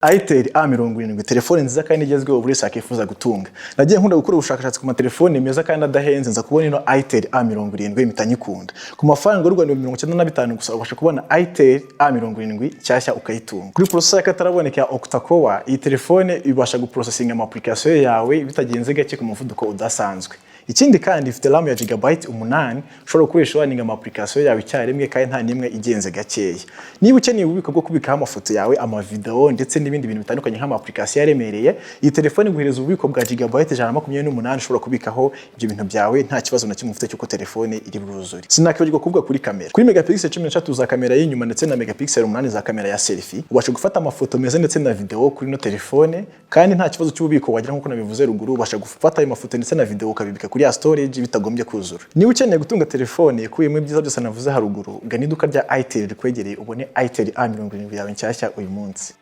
itel A70 telefone nziza kandi igezweho buri wese akifuza gutunga. Nagiye nkunda gukora ubushakashatsi ku matelefone meza kandi adahenze nza kubona ino itel A70 mitanyikunda. Ku mafaranga y'u Rwanda 95 gusa ubasha kubona itel A70 cyashya ukayitunga. Kuri processor y'akataraboneka ya octa core, iyi telefone ibasha guprocessinga ama application yawe bitagenze gake ku muvuduko udasanzwe. Ikindi kandi ifite RAM ya gigabyte 8 ushobora gukoresha waninga ama application yawe icyarimwe kandi nta nimwe igenze gakeya. Niba ukeneye ububiko bwo kubikaho amafoto yawe, ama video ndetse n'ibindi bintu bitandukanye nk'ama application yaremereye, iyi telefone iguhereza ububiko bwa gigabyte 128 ushobora kubikaho ibyo bintu byawe nta kibazo na kimwe ufite cyuko telefone iri bwuzure. Sinakibagirwa kuvuga kuri kamera. Kuri megapixel 13 za kamera y'inyuma ndetse na megapixel 8 za kamera ya selfie, ubasha gufata amafoto meza ndetse na video kuri no telefone kandi nta kibazo cy'ububiko wagira nkuko nabivuze ruguru, ubasha gufata ayo mafoto ndetse na video ukabibika kuri ya storage bitagombye kuzura. Niba ukeneye gutunga telefone ikuyemo ibyiza byose navuze haruguru, gana iduka rya itel rikwegereye ubone itel A70 yawe nshyashya uyu munsi.